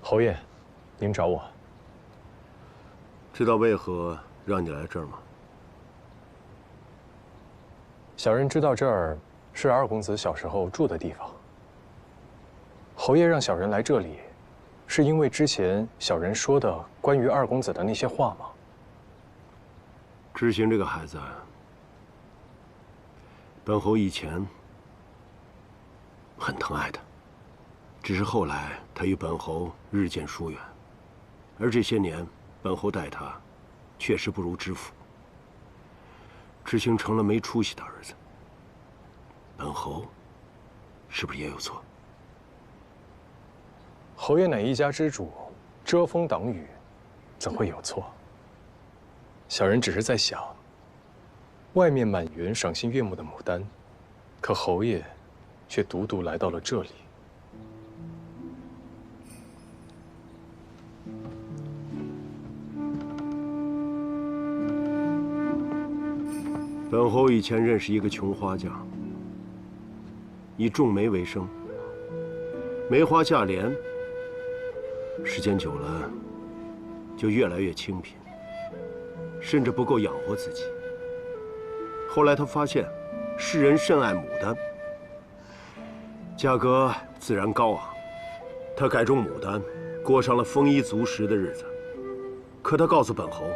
侯爷，您找我？知道为何让你来这儿吗？小人知道这儿是二公子小时候住的地方。侯爷让小人来这里，是因为之前小人说的关于二公子的那些话吗？知行这个孩子，本侯以前很疼爱他，只是后来他与本侯日渐疏远，而这些年本侯待他确实不如知府。知行成了没出息的儿子，本侯是不是也有错？侯爷乃一家之主，遮风挡雨，怎会有错？小人只是在想，外面满园赏心悦目的牡丹，可侯爷却独独来到了这里。本侯以前认识一个穷花匠，以种梅为生，梅花价廉，时间久了就越来越清贫，甚至不够养活自己。后来他发现世人甚爱牡丹，价格自然高昂，他改种牡丹，过上了丰衣足食的日子。可他告诉本侯，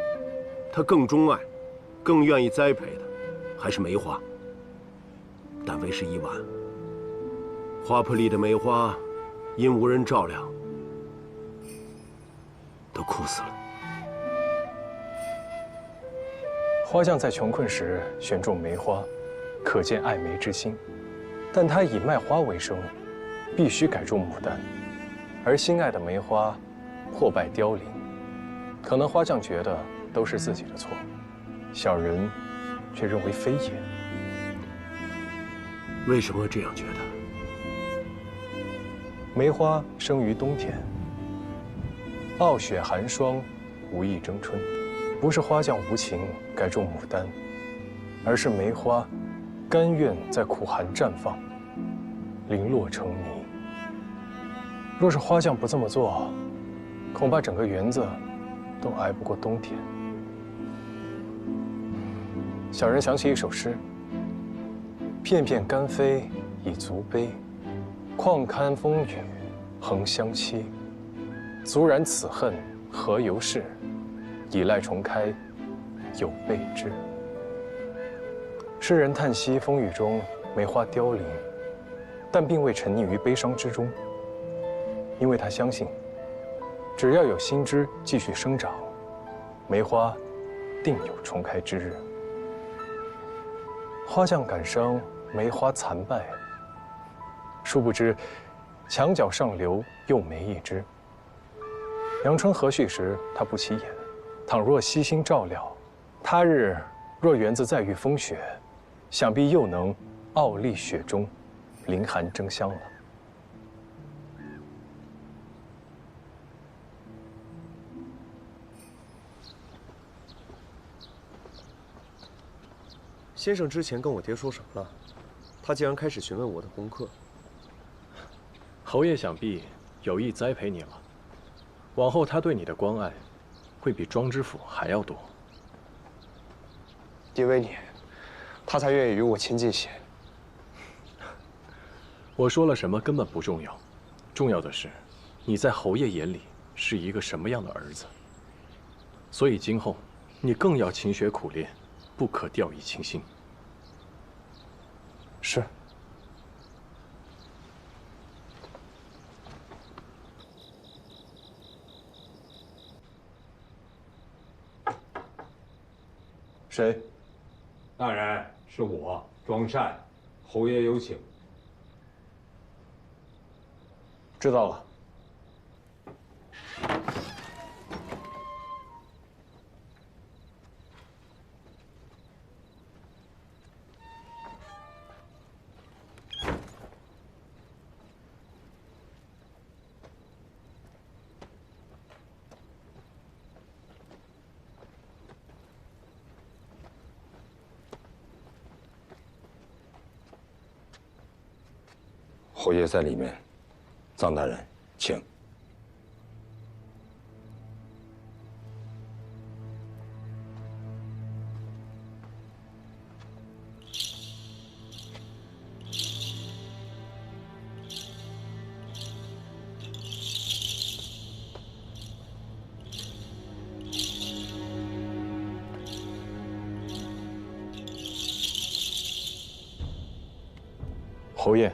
他更钟爱、更愿意栽培的还是梅花，但为时已晚。花圃里的梅花因无人照料，都枯死了。花匠在穷困时选种梅花，可见爱梅之心。但他以卖花为生，必须改种牡丹，而心爱的梅花破败凋零。可能花匠觉得都是自己的错，小人却认为非也。为什么会这样觉得？梅花生于冬天，傲雪寒霜，无意争春。不是花匠无情改种牡丹，而是梅花甘愿在苦寒绽放，零落成泥。若是花匠不这么做，恐怕整个园子都挨不过冬天。小人想起一首诗：片片甘飞已足悲，况堪风雨恒相期。足然此恨何由是？以赖重开有备之。诗人叹息风雨中梅花凋零，但并未沉溺于悲伤之中，因为他相信，只要有新枝继续生长，梅花定有重开之日。花匠感伤梅花残败，殊不知墙角上留又梅一枝。阳春和煦时，他不起眼。倘若悉心照料，他日若园子再遇风雪，想必又能傲立雪中，凌寒争香了。先生之前跟我爹说什么了？他竟然开始询问我的功课。侯爷想必有意栽培你了，往后他对你的关爱会比庄知府还要多。因为你，他才愿意与我亲近些。我说了什么根本不重要，重要的是你在侯爷眼里是一个什么样的儿子。所以今后你更要勤学苦练，不可掉以轻心。是。谁？大人，是我庄善，侯爷有请。知道了。侯爷在里面，臧大人，请。侯爷，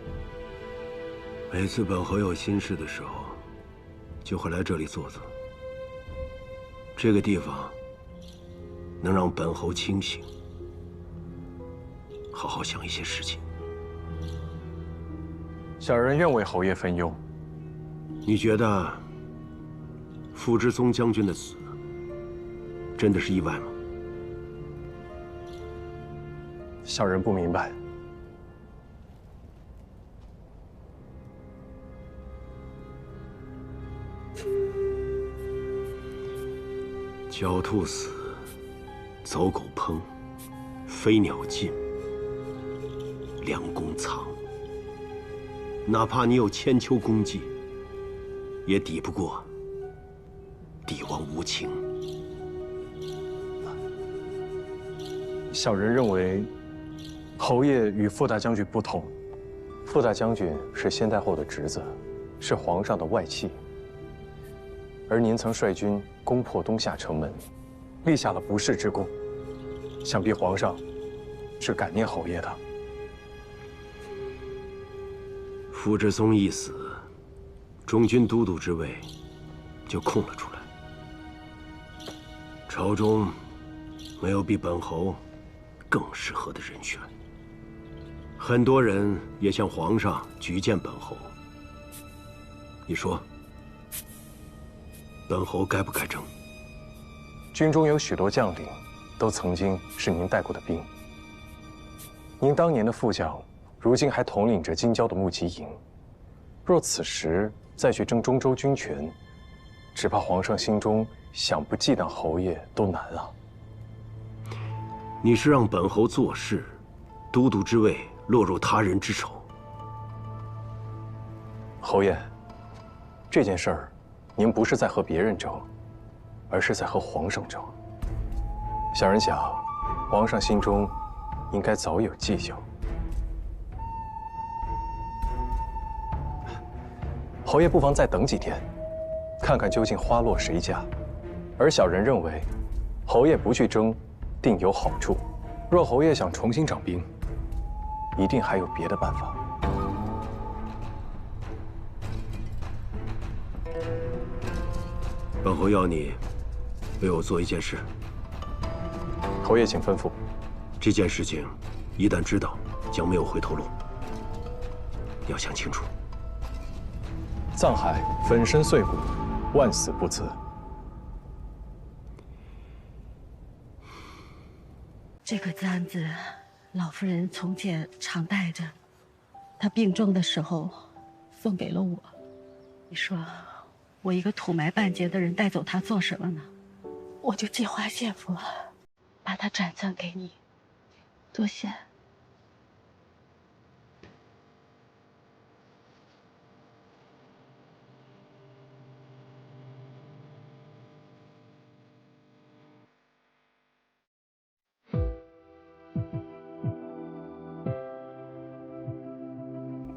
每次本侯有心事的时候，就会来这里坐坐。这个地方能让本侯清醒，好好想一些事情。小人愿为侯爷分忧。你觉得傅之松将军的死真的是意外吗？小人不明白。狡兔死，走狗烹，飞鸟尽，良弓藏。哪怕你有千秋功绩，也抵不过帝王无情。小人认为，侯爷与傅大将军不同。傅大将军是先太后的侄子，是皇上的外戚。而您曾率军攻破东夏城门，立下了不世之功，想必皇上是感念侯爷的。傅之松一死，中军都督之位就空了出来。朝中没有比本侯更适合的人选，很多人也向皇上举荐本侯。你说，本侯该不该争？军中有许多将领，都曾经是您带过的兵。您当年的副将，如今还统领着京郊的木骑营。若此时再去争中州军权，只怕皇上心中想不忌惮侯爷都难啊。你是让本侯做事，都督之位落入他人之手。侯爷，这件事儿，您不是在和别人争，而是在和皇上争。小人想，皇上心中应该早有计较。侯爷不妨再等几天，看看究竟花落谁家。而小人认为，侯爷不去争，定有好处。若侯爷想重新掌兵，一定还有别的办法。本侯要你为我做一件事。侯爷请吩咐。这件事情一旦知道，将没有回头路。你要想清楚。藏海粉身碎骨，万死不辞。这个簪子，老夫人从前常戴着，她病重的时候送给了我。你说，我一个土埋半截的人带走它做什么呢？我就借花献佛，把它转赠给你。多谢。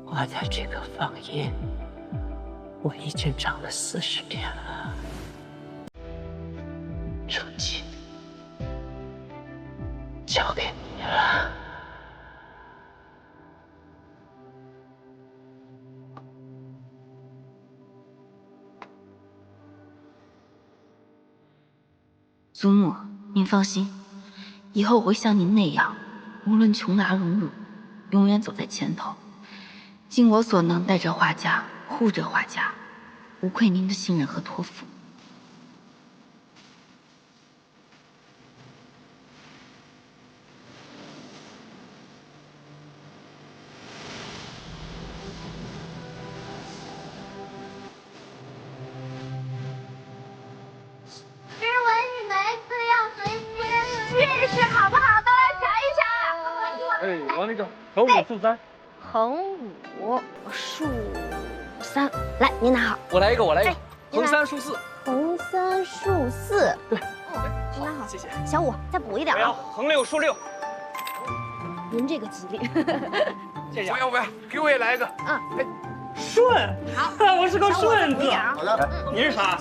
我在这个房檐，我已经长了40年了。楚姬，交给你了。祖母，您放心，以后我会像您那样，无论穷难荣辱，永远走在前头。尽我所能，带着画家，护着画家，无愧您的信任和托付。诗文与梅字要随心，运势好不好都来瞧一瞧。哎，往里走，横五竖三。横五竖三，来，您拿好。我来一个，我来一个。您拿横三竖四。横三竖四，对，您拿好。谢谢。小五，再补一点啊。横六竖六。您这个吉利。谢谢。不要，给我也来一个。嗯。哎，顺。好，我是个顺字。好的。你是啥？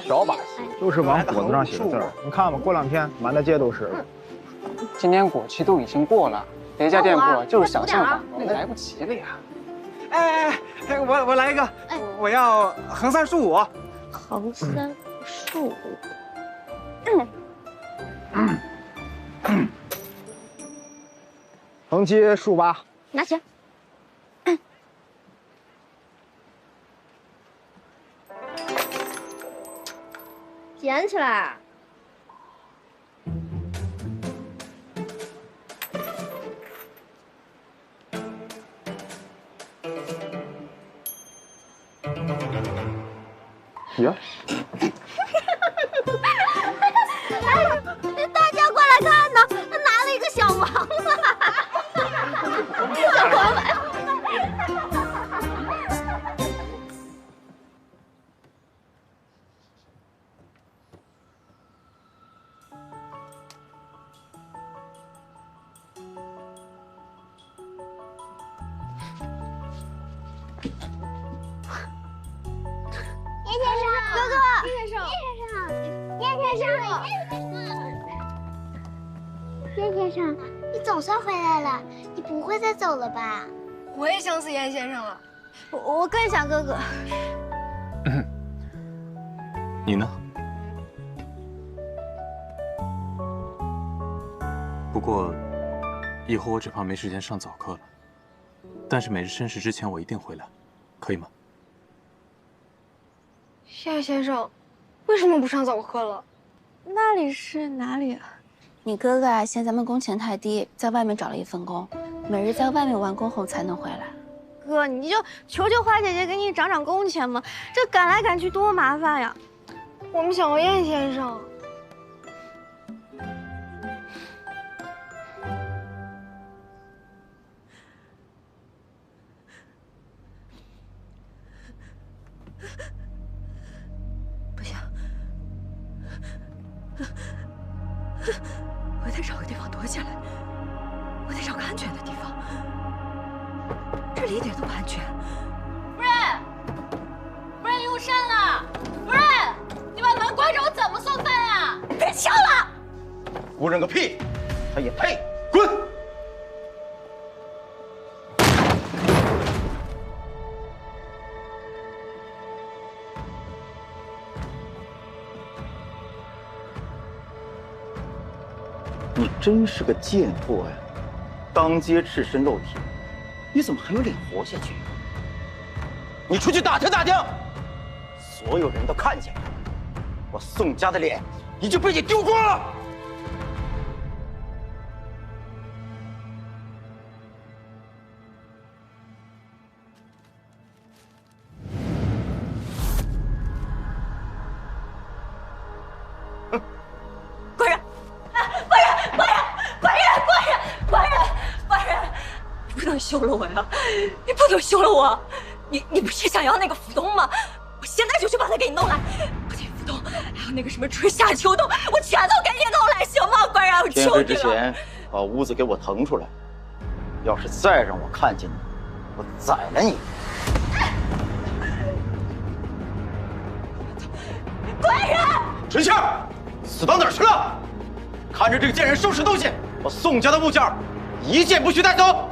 少把戏，就是往果子上写的字儿。你看吧，过2天满大街都是。今年果期都已经过了，别家店铺就是想象吧，那来不及了呀。哎，我来一个，我要横3竖5。横3竖5。横7竖8。拿起。捡起来。呀！大家过来看呢，他拿了一个小王八。小王八。燕先生，你总算回来了，你不会再走了吧？我也想死燕先生了，我更想哥哥。你呢？不过，以后我只怕没时间上早课了。但是每日申时之前我一定回来，可以吗？夏先生，为什么不上早课了？那里是哪里啊？你哥哥啊，嫌咱们工钱太低，在外面找了一份工，每日在外面完工后才能回来。哥，你就求求花姐姐给你涨涨工钱嘛，这赶来赶去多麻烦呀！我们想要燕先生。不行，我得找个地方躲起来，我得找个安全的地方。这里一点都不安全。夫人，夫人用膳了。夫人，你把门关着，我怎么送饭呀？别敲了！夫人个屁，他也配？滚！你真是个贱货呀！当街赤身露体，你怎么还有脸活下去？你出去打听打听，所有人都看见了，我宋家的脸已经被你丢光了。休了我呀！你不能休了我！你不是想要那个府东吗？我现在就去把他给你弄来。不仅府东，还有那个什么春夏秋冬，我全都给你弄来，行吗？官人，我求你了。天黑之前把屋子给我腾出来，要是再让我看见你，我宰了你！官人，春夏，死到哪儿去了？看着这个贱人收拾东西，我宋家的物件一件不许带走。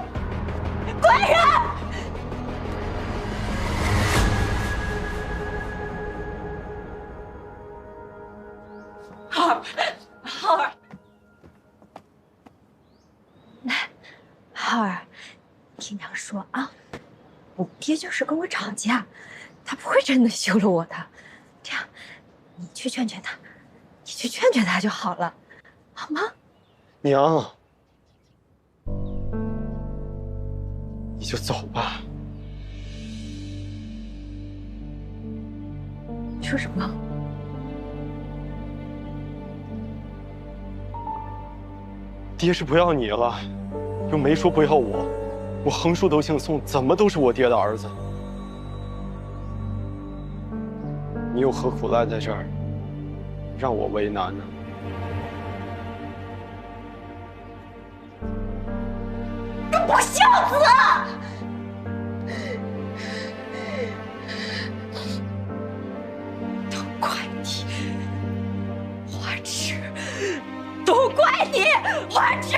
官人，浩儿，来，浩儿，听娘说啊，你爹就是跟我吵架，他不会真的休了我的。这样，你去劝劝他，你去劝劝他就好了，好吗？娘。你就走吧。你说什么？爹是不要你了，又没说不要我。我横竖都姓宋，怎么都是我爹的儿子。你又何苦赖在这儿，让我为难呢？个不孝子！都怪你，花枝！都怪你，花枝！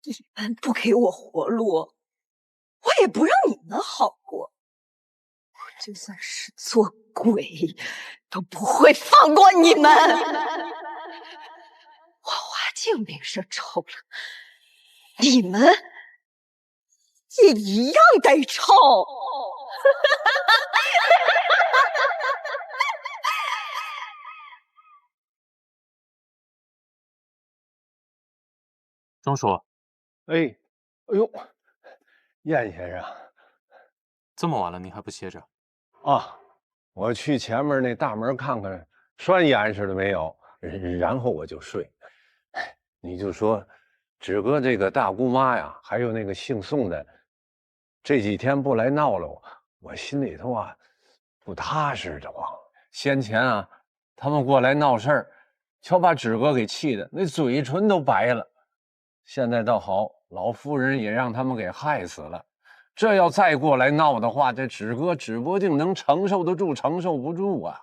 你们不给我活路，我也不让你们好过。我就算是做鬼，都不会放过你们。我花镜没事臭了，你们也一样得臭。钟叔，哎呦，燕先生，这么晚了您还不歇着？啊，我去前面那大门看看栓严实了没有，然后我就睡。你就说，芷哥这个大姑妈呀，还有那个姓宋的，这几天不来闹了我心里头啊不踏实的慌。先前啊，他们过来闹事儿，瞧把芷哥给气的那嘴唇都白了。现在倒好，老夫人也让他们给害死了。这要再过来闹的话，这芷哥指不定能承受得住，承受不住啊！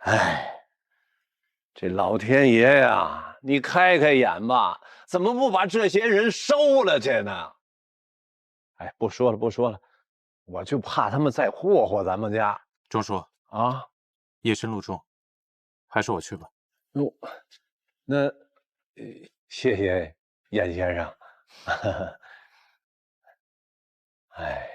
哎，这老天爷呀，你开开眼吧，怎么不把这些人收了去呢？哎，不说了，不说了，我就怕他们再祸祸咱们家。钟叔啊，夜深路重，还是我去吧。哟，那谢谢燕先生。哎，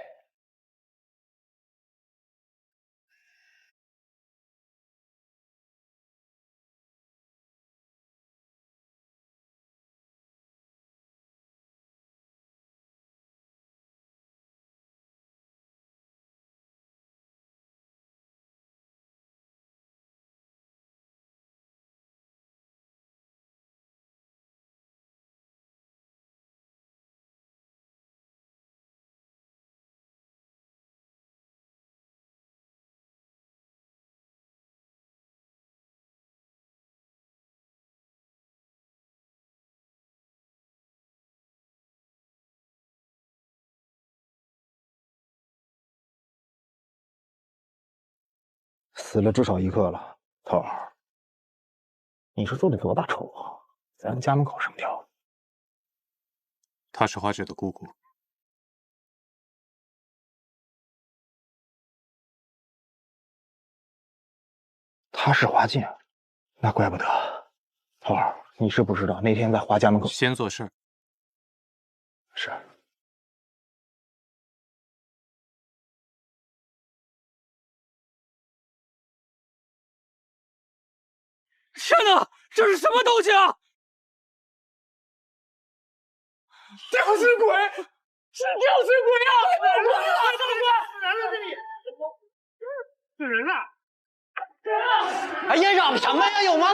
死了至少1个了，头儿，你说做的多大仇啊？在咱家门口上吊。她是花姐的姑姑。他是花镜，那怪不得。头儿，你是不知道，那天在花家门口。先做事。是。天哪，这是什么东西啊！吊死鬼，是吊死鬼啊！死人了！哎呀，嚷什么呀？有吗？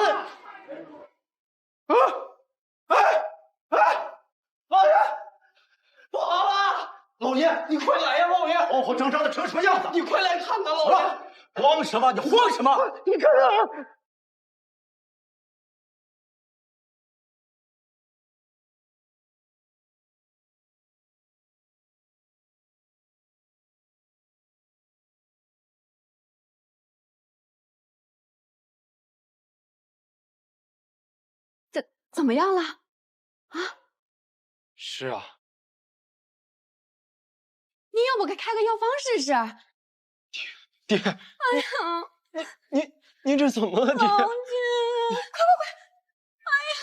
老爷，不好了！老爷，你快来呀！老爷，慌慌张张的成什么样子？你快来看看，老爷！慌什么？你慌什么？你看啊！怎么样了？啊？是啊。你要不给开个药方试试？爹。哎呀，你这怎么了，爹？老君，快！哎呀，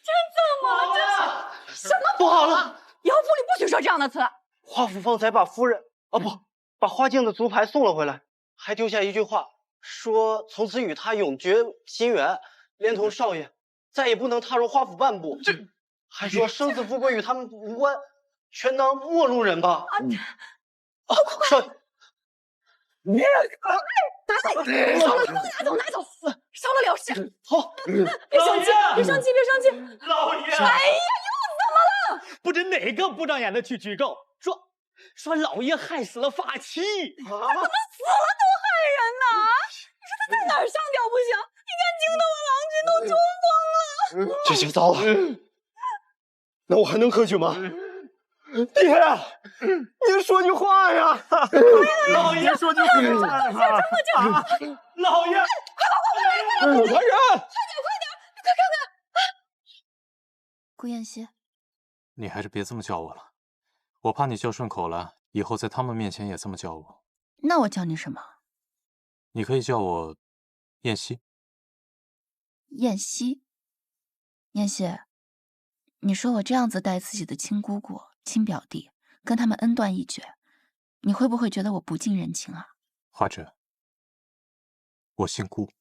这怎么了？这是什么不好了？以后府里不许说这样的词。华府方才把夫人把花镜的族牌送了回来，还丢下一句话，说从此与他永绝心缘，连同少爷再也不能踏入花府半步。这还说生死富贵与他们无关，全当陌路人吧。少爷，你拿走，烧了了事。好，别生气，别生气，别生气。老爷，哎呀，又怎么了？不知哪个不长眼的去举证，说老爷害死了法器。他怎么死了都害人呢？你说他在哪儿上吊不行？你看惊得我郎君都中风了。这下糟了，那我还能喝酒吗？爹，您说句话呀！老爷说句话，这么久，老爷，快！来人！快点，你快看看！顾燕西，你还是别这么叫我了，我怕你叫顺口了，以后在他们面前也这么叫我。那我叫你什么？你可以叫我燕西。燕西。燕西，你说我这样子带自己的亲姑姑、亲表弟，跟他们恩断义绝，你会不会觉得我不近人情啊？花芷，我姓顾。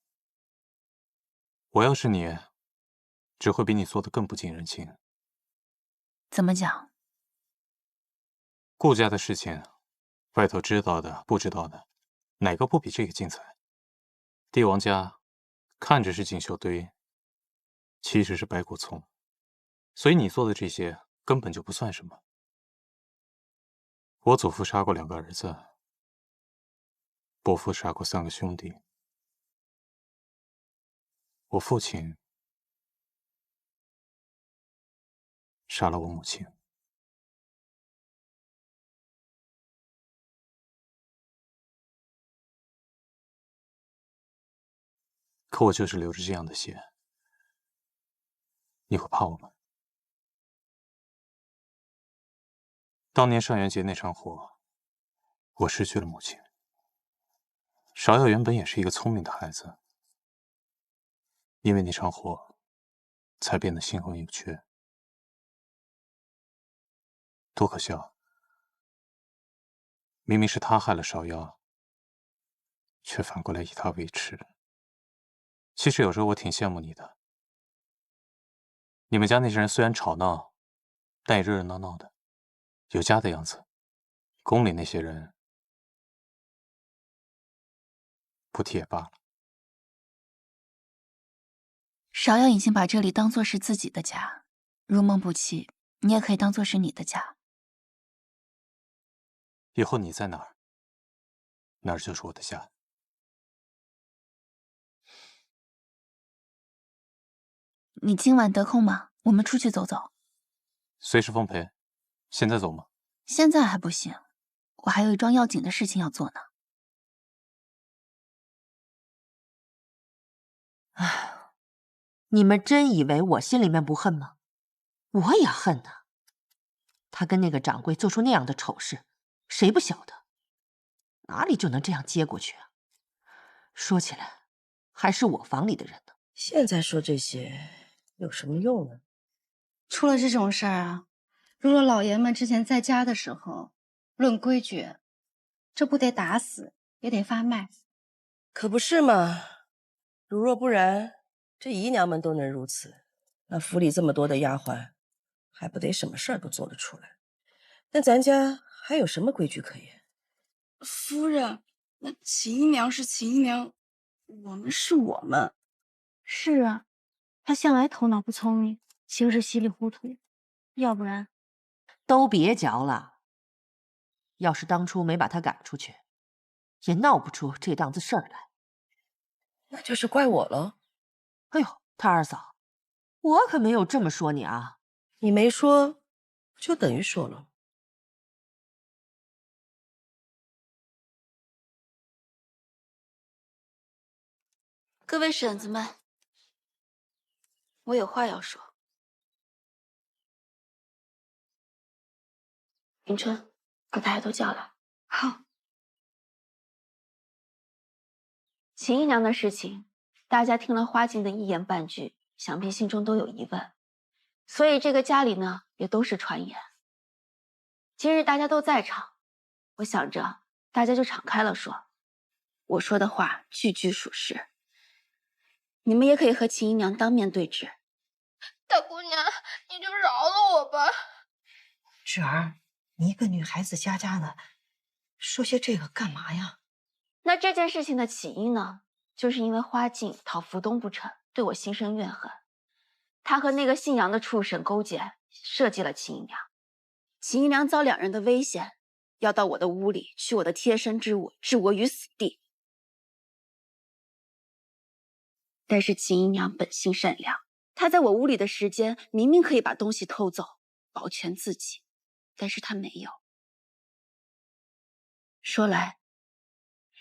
我要是你，只会比你做的更不近人情。怎么讲？顾家的事情，外头知道的、不知道的，哪个不比这个精彩？帝王家看着是锦绣堆，其实是白果丛，所以你做的这些根本就不算什么。我祖父杀过2个儿子，伯父杀过3个兄弟，我父亲杀了我母亲。可我就是流着这样的血，你会怕我吗？当年上元节那场火，我失去了母亲。芍药原本也是一个聪明的孩子，因为那场火，才变得心魂有缺。多可笑！明明是他害了芍药，却反过来以他为耻。其实有时候我挺羡慕你的。你们家那些人虽然吵闹，但也热热闹闹的，有家的样子。宫里那些人，不提也罢了。芍药已经把这里当作是自己的家，如梦不弃，你也可以当作是你的家。以后你在哪儿，哪儿就是我的家。你今晚得空吗？我们出去走走。随时奉陪。现在走吗？现在还不行，我还有一桩要紧的事情要做呢。唉，你们真以为我心里面不恨吗？我也恨呐。他跟那个掌柜做出那样的丑事，谁不晓得？哪里就能这样接过去啊？说起来，还是我房里的人呢。现在说这些有什么用呢？出了这种事儿啊，如若老爷们之前在家的时候，论规矩，这不得打死也得发卖。可不是嘛，如若不然，这姨娘们都能如此，那府里这么多的丫鬟，还不得什么事儿都做得出来？那咱家还有什么规矩可言？夫人，那秦姨娘是秦姨娘，我们是我们。是啊，她向来头脑不聪明，行事稀里糊涂，要不然都别嚼了。要是当初没把她赶出去，也闹不出这档子事儿来。那就是怪我了。哎呦，他二嫂，我可没有这么说你啊。你没说，就等于说了。各位婶子们，我有话要说。迎春，把大家都叫来。好。秦姨娘的事情，大家听了花镜的一言半句，想必心中都有疑问，所以这个家里呢，也都是传言。今日大家都在场，我想着大家就敞开了说，我说的话句句属实。你们也可以和秦姨娘当面对质。大姑娘，你就饶了我吧。芷儿，你一个女孩子家的，说些这个干嘛呀？那这件事情的起因呢，就是因为花镜讨福东不成，对我心生怨恨。他和那个姓杨的畜生勾结，设计了秦姨娘。秦姨娘遭2人的危险，要到我的屋里取我的贴身之物，置我于死地。但是秦姨娘本性善良，她在我屋里的时间，明明可以把东西偷走，保全自己，但是她没有。说来，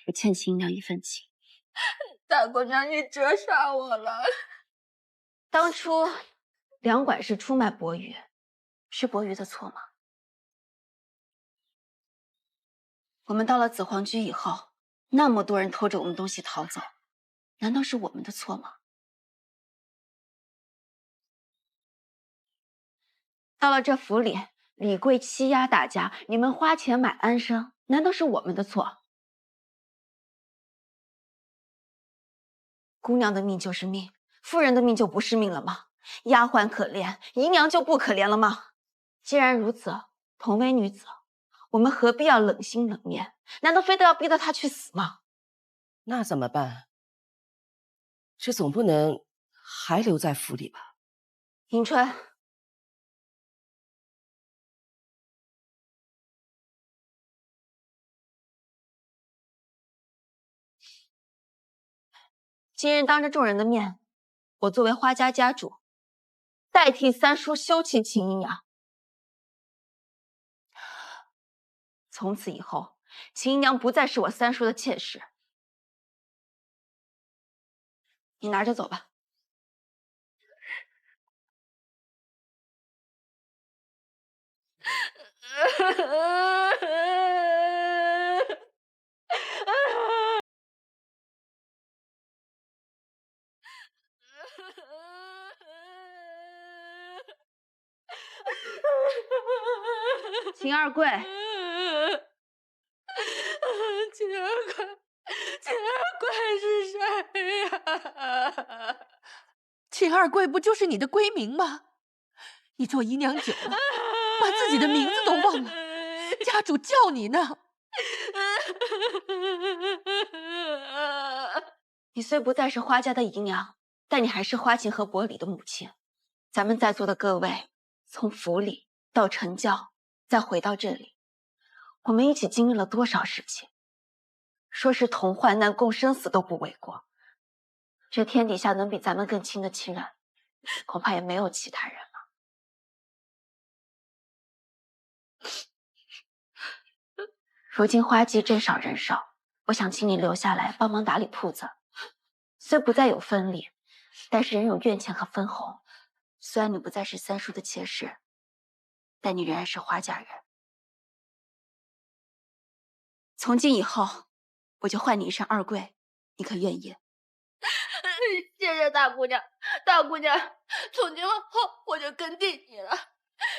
我欠秦姨娘一份情。大姑娘，你折杀我了。当初两管事出卖伯羽，是伯鱼的错吗？我们到了紫黄居以后，那么多人偷着我们东西逃走，难道是我们的错吗？到了这府里，李贵欺压大家，你们花钱买安生，难道是我们的错？姑娘的命就是命，夫人的命就不是命了吗？丫鬟可怜，姨娘就不可怜了吗？既然如此，同为女子，我们何必要冷心冷面？难道非得要逼得她去死吗？那怎么办？这总不能还留在府里吧？迎春，今日当着众人的面，我作为花家家主，代替三叔休弃秦姨娘。从此以后，秦姨娘不再是我三叔的妾室。你拿着走吧。秦二贵，秦二贵，秦二贵是谁呀？秦二贵不就是你的闺名吗？你做姨娘久了，把自己的名字都忘了，家主叫你呢。你虽不再是花家的姨娘，但你还是花晴和伯礼的母亲。咱们在座的各位，从府里到陈教，再回到这里，我们一起经历了多少事情？说是同患难共生死都不为过。这天底下能比咱们更亲的亲人，恐怕也没有其他人了。如今花季镇少人少，我想请你留下来帮忙打理铺子。虽不再有分利，但是仍有怨钱和分红。虽然你不再是三叔的妾室，但你仍然是花家人。从今以后，我就唤你一声二贵，你可愿意？谢谢大姑娘，大姑娘，从今往后我就跟定你了。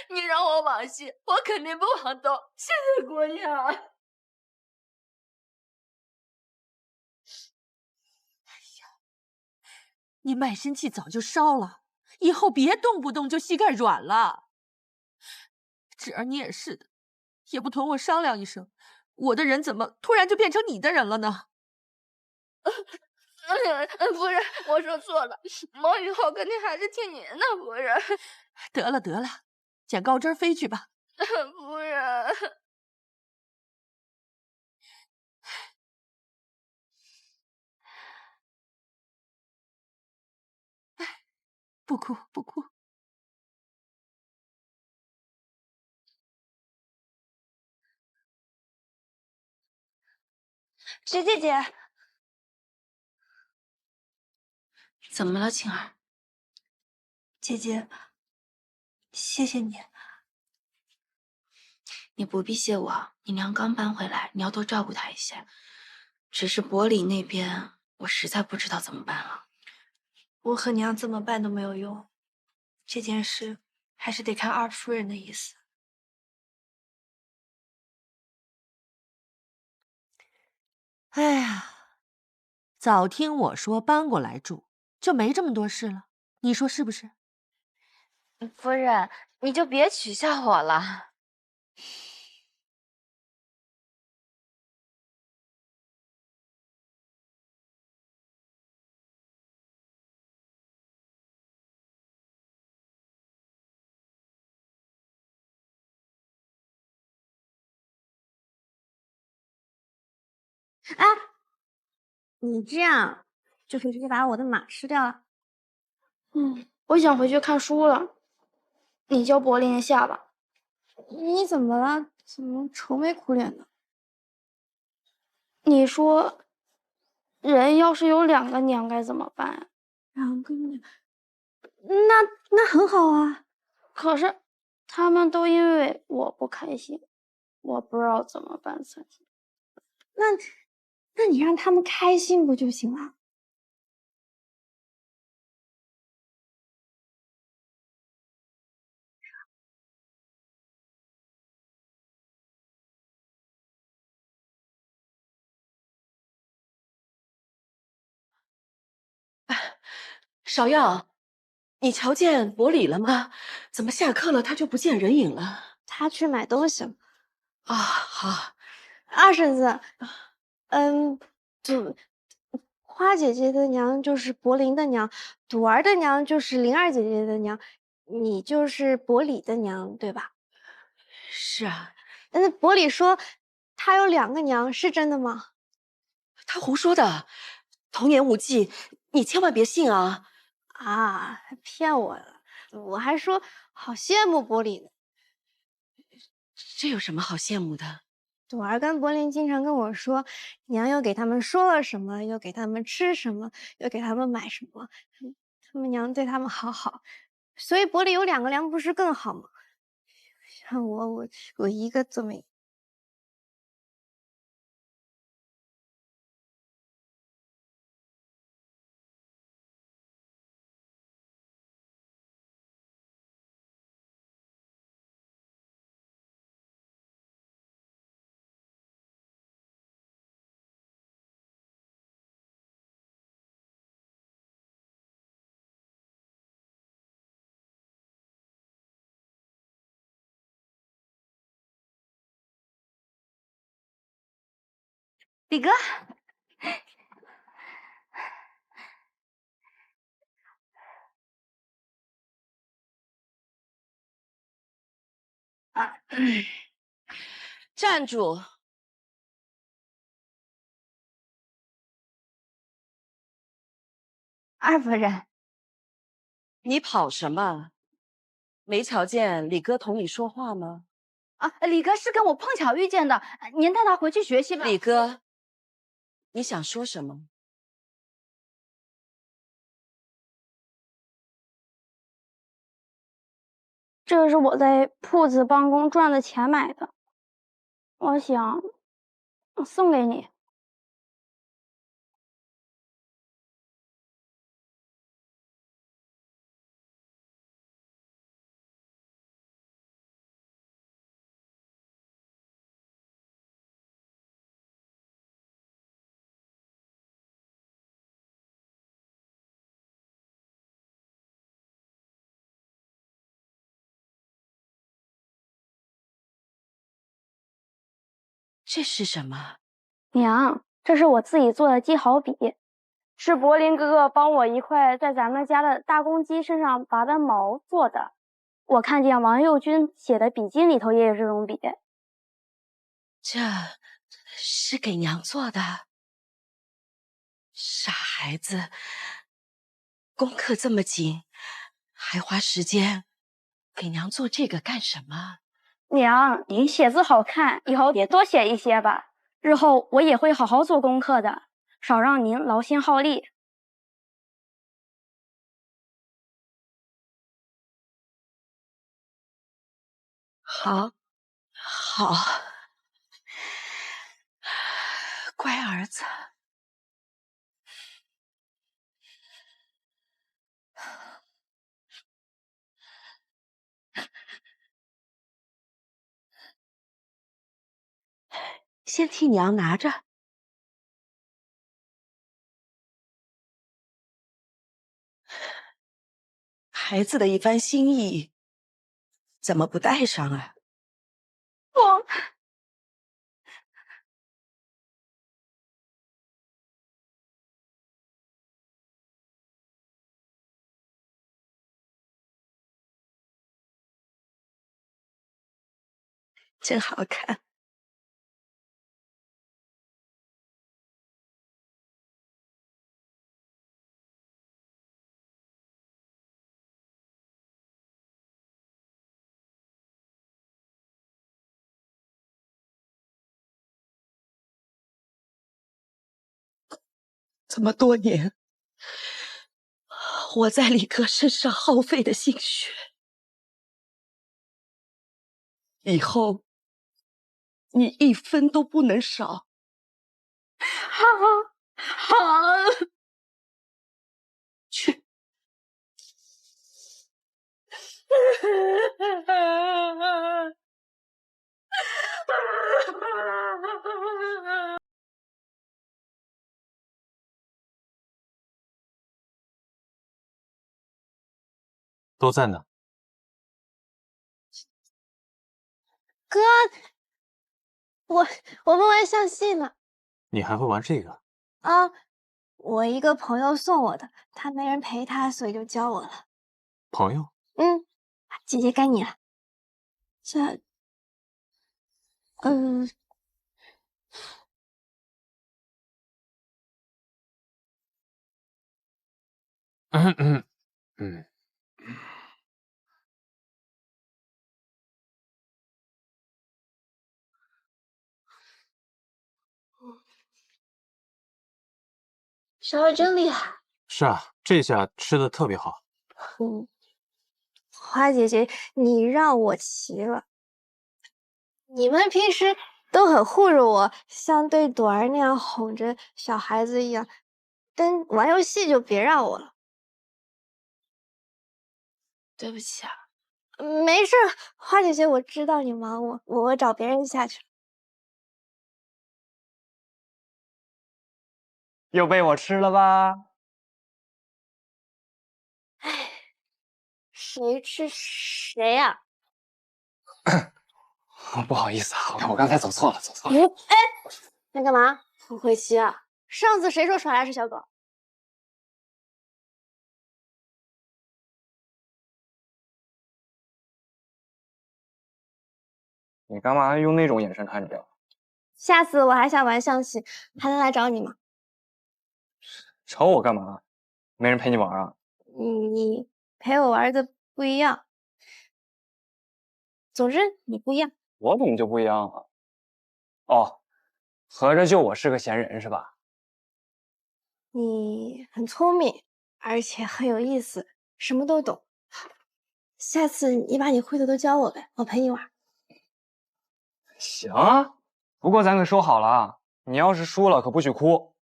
你让我往西，我肯定不往东。谢谢姑娘。你卖身契早就烧了，以后别动不动就膝盖软了。侄儿你也是的，也不同我商量一声，我的人怎么突然就变成你的人了呢？夫人，我说错了，我以后肯定还是听您的，夫人。得了得了，捡高枝飞去吧。夫人。不哭不哭。徐姐姐，怎么了，晴儿？姐姐，谢谢你。你不必谢我，你娘刚搬回来，你要多照顾她一些。只是伯礼那边，我实在不知道怎么办了。我和娘怎么办都没有用，这件事还是得看二夫人的意思。哎呀，早听我说搬过来住，就没这么多事了。你说是不是？夫人，你就别取笑我了。哎，你这样就是直接把我的马吃掉了。我想回去看书了。你教柏林一下吧。你怎么了？怎么愁眉苦脸的？你说，人要是有2个娘该怎么办呀？2个娘，那很好啊。可是，他们都因为我不开心，我不知道怎么办才好。那你让他们开心不就行了？芍药，你瞧见伯礼了吗？怎么下课了他就不见人影了？他去买东西了。啊，好。二婶子，花姐姐的娘就是柏林的娘，朵儿的娘就是灵儿姐姐的娘，你就是伯礼的娘，对吧？是啊。那伯礼说他有2个娘，是真的吗？他胡说的，童言无忌，你千万别信啊！啊，骗我了！我还说好羡慕伯礼呢。这有什么好羡慕的？朵儿跟柏林经常跟我说，娘又给他们说了什么，又给他们吃什么，又给他们买什么，他们娘对他们好好，所以柏礼有2个娘不是更好吗？像我一个都没有。李哥，站住！二夫人，你跑什么？没瞧见李哥同你说话吗？啊，李哥是跟我碰巧遇见的，您带他回去学习吧。李哥，你想说什么？这是我在铺子帮工赚的钱买的，我想送给你。这是什么？娘，这是我自己做的记号笔，是柏林哥哥帮我一块在咱们家的大公鸡身上拔的毛做的。我看见王佑军写的笔记里头也有这种笔。这是给娘做的。傻孩子，功课这么紧，还花时间给娘做这个干什么？娘，您写字好看，以后也多写一些吧。日后我也会好好做功课的，少让您劳心耗力。好，好，乖儿子。先替娘拿着。孩子的一番心意，怎么不带上啊？我真好看。这么多年，我在李哥身上耗费的心血，以后你一分都不能少。好，好，去。都在呢。哥，我们玩象戏呢。你还会玩这个？啊，我一个朋友送我的，他没人陪他，所以就教我了。朋友？嗯，姐姐该你了。嗯。小伟真厉害。是啊，这下吃的特别好。嗯，花姐姐，你让我齐了。你们平时都很护着我，像对朵儿那样哄着小孩子一样，但玩游戏就别让我了。对不起啊。没事，花姐姐，我知道你忙，我找别人下去了。又被我吃了吧？唉，谁吃谁呀？不好意思啊，我刚才走错了。哎，你干嘛？不会骑啊？上次谁说耍赖是小狗？你干嘛用那种眼神看着我？下次我还想玩象棋，还能来找你吗？找我干嘛？没人陪你玩啊？你陪我玩的不一样。总之你不一样。我怎么就不一样了？哦，合着就我是个闲人是吧？你很聪明，而且很有意思，什么都懂。下次你把你会的都教我呗，我陪你玩。行啊，不过咱可说好了啊，你要是输了可不许哭。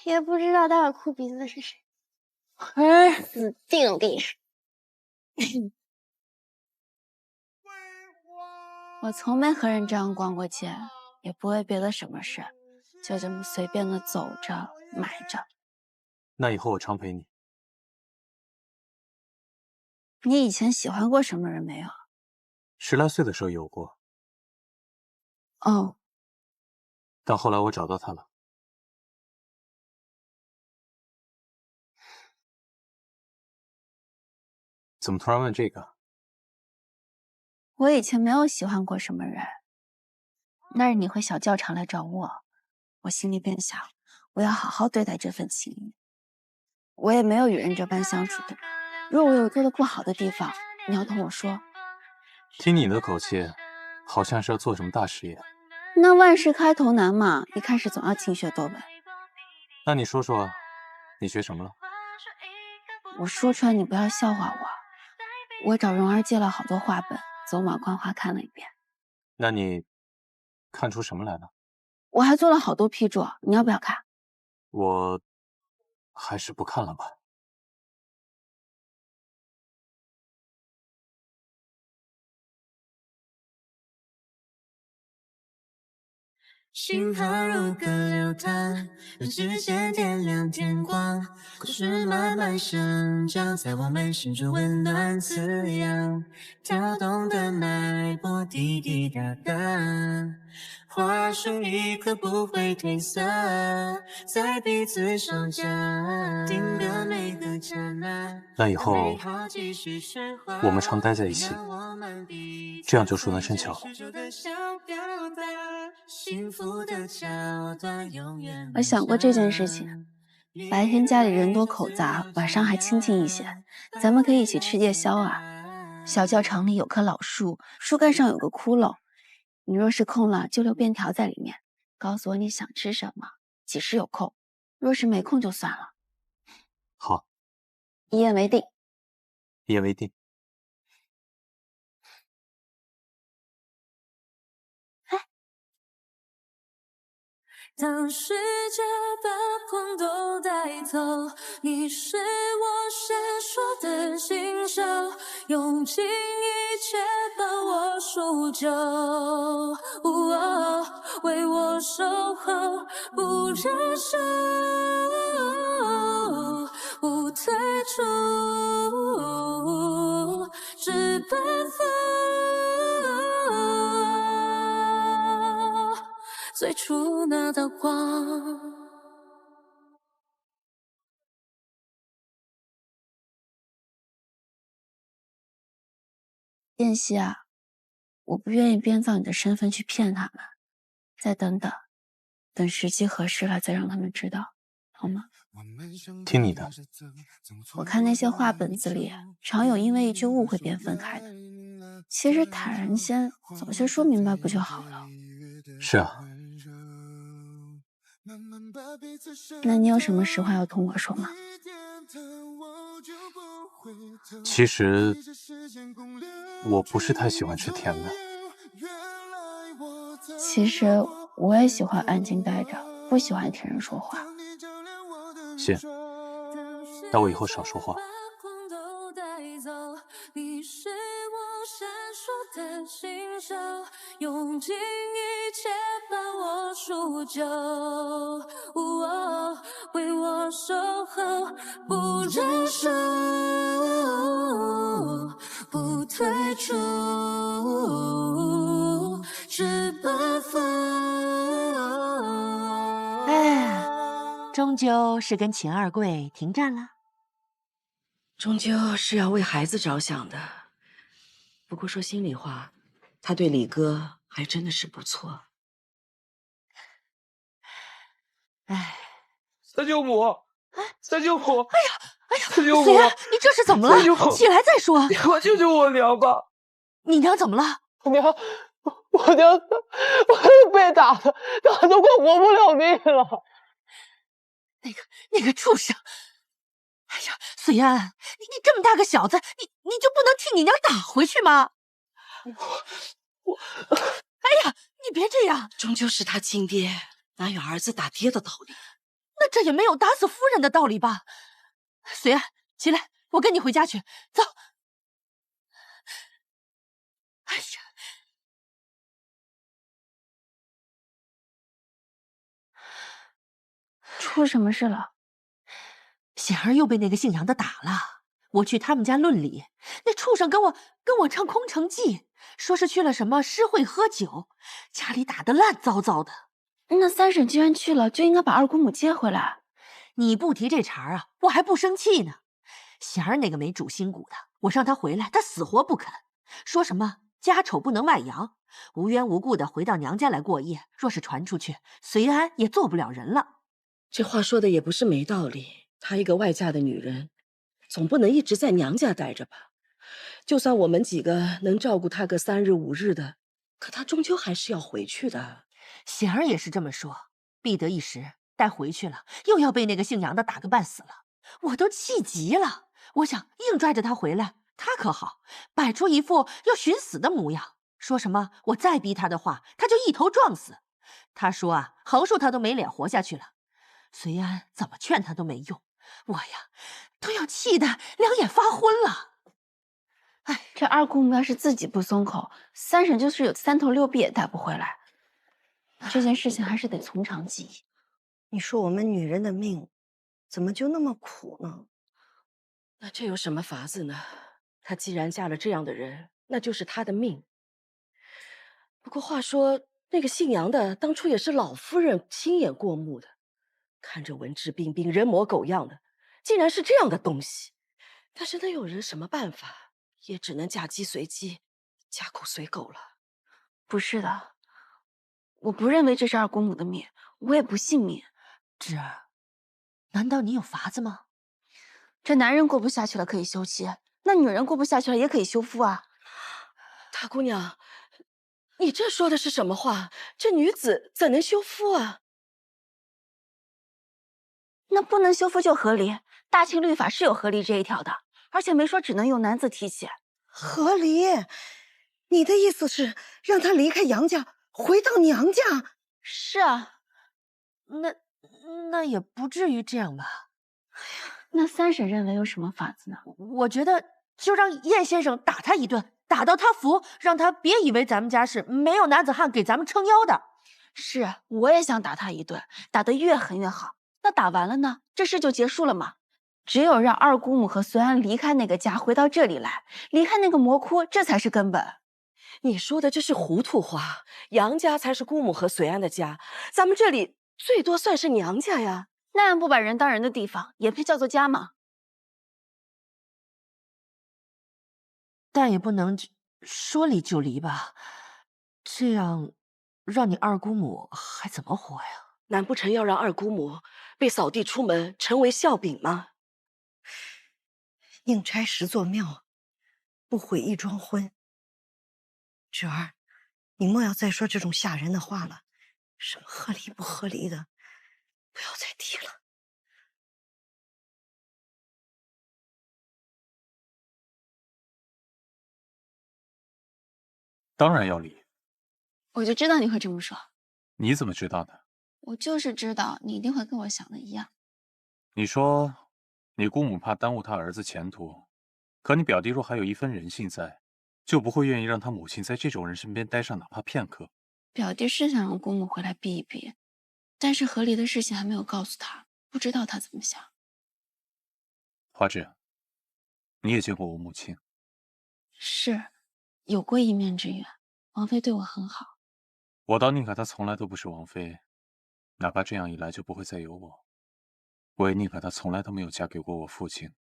也不知道待会哭鼻子的是谁。哎，死定了，我跟你说。我从没和人这样逛过街，也不为别的什么事，就这么随便的走着买着。那以后我常陪你。你以前喜欢过什么人没有10来岁的时候有过。哦。但后来我找到他了。怎么突然问这个？我以前没有喜欢过什么人，但是你会小教场来找我，我心里便想，我要好好对待这份情谊。我也没有与人这般相处的，若我有做的不好的地方，你要同我说。听你的口气，好像是要做什么大事业。那万事开头难嘛，一开始总要勤学多闻。那你说说，你学什么了？我说出来你不要笑话我。我找蓉儿借了好多画本，走马观花看了一遍。那你看出什么来了？我还做了好多批注，你要不要看？我还是不看了吧。星河如歌流淌，让指尖点亮天光，故事慢慢生长，在我们心中温暖滋养，跳动的脉搏滴滴答答，花树一颗不会褪色，在彼此手掌，定格每个刹那。那以后我们常待在一起，这样就熟能生巧了。我想过这件事情，白天家里人多口杂，晚上还清静一些，咱们可以一起吃夜宵啊。小教场里有棵老树，树干上有个窟窿，你若是空了就留便条在里面，告诉我你想吃什么，几时有空，若是没空就算了。好，一言为定。一言为定。当世界把光都带走，你是我闪烁的星宿，用尽一切把我赎救，为我守候，不认输，不退出，只奔赴最初那道光。燕西啊，我不愿意编造你的身份去骗他们，再等等，等时机合适了再让他们知道，好吗？听你的。我看那些话本子里，常有因为一句误会便分开的。其实坦然间早些说明白不就好了？是啊。那你有什么实话要同我说吗？其实我不是太喜欢吃甜的。其实我也喜欢安静待着，不喜欢听人说话。行，那我以后少说话。你是我闪烁的星宿，用尽一切把我赎救，为我守候，不认输，不退出，只奔赴。哎，终究是跟秦二贵停战了。终究是要为孩子着想的。不过说心里话，他对李哥还真的是不错。哎，三舅母，三舅母！哎呀，三舅母，随安，你这是怎么了？起来再说。你快救救我娘吧！你娘怎么了？我娘被打的，打得快活不了命了。那个畜生！哎呀，随安，你这么大个小子，你就不能替你娘打回去吗？哎呀，你别这样！终究是他亲爹，哪有儿子打爹的道理？那这也没有打死夫人的道理吧？随安，起来，我跟你回家去，走。哎呀！出什么事了？显儿又被那个姓杨的打了。我去他们家论理，那畜生跟我唱空城计，说是去了什么诗会喝酒，家里打得烂糟糟的。那三婶既然去了，就应该把二姑母接回来。你不提这茬啊，我还不生气呢。贤儿那个没主心骨的，我让他回来，他死活不肯，说什么家丑不能外扬，无缘无故的回到娘家来过夜，若是传出去，随安也做不了人了。这话说的也不是没道理，她一个外嫁的女人，总不能一直在娘家待着吧？就算我们几个能照顾她个3日5日的，可她终究还是要回去的。贤儿也是这么说，避得一时，待回去了，又要被那个姓杨的打个半死了。我都气急了，我想硬拽着他回来，他可好，摆出一副要寻死的模样，说什么我再逼他的话，他就一头撞死。他说啊，横竖他都没脸活下去了。随安怎么劝他都没用，我呀都要气得两眼发昏了。哎，这二姑母要是自己不松口，三婶就是有3头6臂也带不回来。这件事情还是得从长计议。你说我们女人的命怎么就那么苦呢？那这有什么法子呢？她既然嫁了这样的人，那就是她的命。不过话说，那个姓杨的当初也是老夫人亲眼过目的，看着文质彬彬、人模狗样的，竟然是这样的东西。但是能有人什么办法？也只能嫁鸡随鸡，嫁狗随狗了。不是的，我不认为这是二姑母的命，我也不信命。芷儿，难道你有法子吗？这男人过不下去了可以休妻，那女人过不下去了也可以休夫啊。大姑娘，你这说的是什么话？这女子怎能休夫啊？那不能休夫就合离，大清律法是有合离这一条的，而且没说只能由男子提起。合离？你的意思是让她离开杨家，回到娘家？是啊，那也不至于这样吧？那三婶认为有什么法子呢？我觉得就让燕先生打他一顿，打到他服，让他别以为咱们家是没有男子汉给咱们撑腰的。是，我也想打他一顿，打得越狠越好。那打完了呢？这事就结束了吗？只有让二姑母和随安离开那个家，回到这里来，离开那个魔窟，这才是根本。你说的这是糊涂话，杨家才是姑母和随安的家，咱们这里最多算是娘家呀。那样不把人当人的地方，也配叫做家吗？但也不能说离就离吧，这样让你二姑母还怎么活呀？难不成要让二姑母被扫地出门，成为笑柄吗？宁拆十座庙，不毁一桩婚。芷儿，你莫要再说这种吓人的话了，什么合理不合理的，不要再提了。当然要离。我就知道你会这么说。你怎么知道的？我就是知道你一定会跟我想的一样。你说你姑母怕耽误他儿子前途，可你表弟若还有一分人性在，就不会愿意让他母亲在这种人身边待上哪怕片刻。表弟是想让姑母回来避一避，但是和离的事情还没有告诉他，不知道他怎么想。花枝，你也见过我母亲？是，有过一面之缘。王妃对我很好。我倒宁可她从来都不是王妃，哪怕这样一来就不会再有我。我也宁可她从来都没有嫁给过我父亲。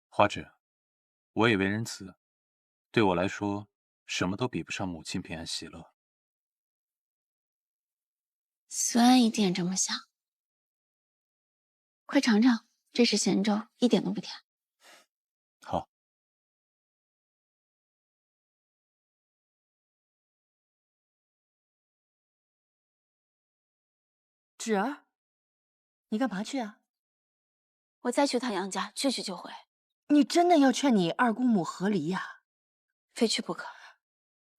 花枝，我也为人子，对我来说，什么都比不上母亲平安喜乐。虽安一定也这么想。快尝尝，这是咸粥，一点都不甜。好。芷儿，你干嘛去啊？我再去趟杨家，去就回。你真的要劝你二姑母和离呀？非去不可。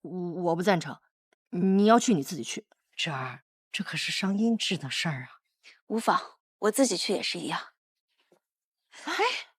我不赞成，你要去你自己去。芷儿，这可是伤阴质的事儿啊。无妨，我自己去也是一样。哎。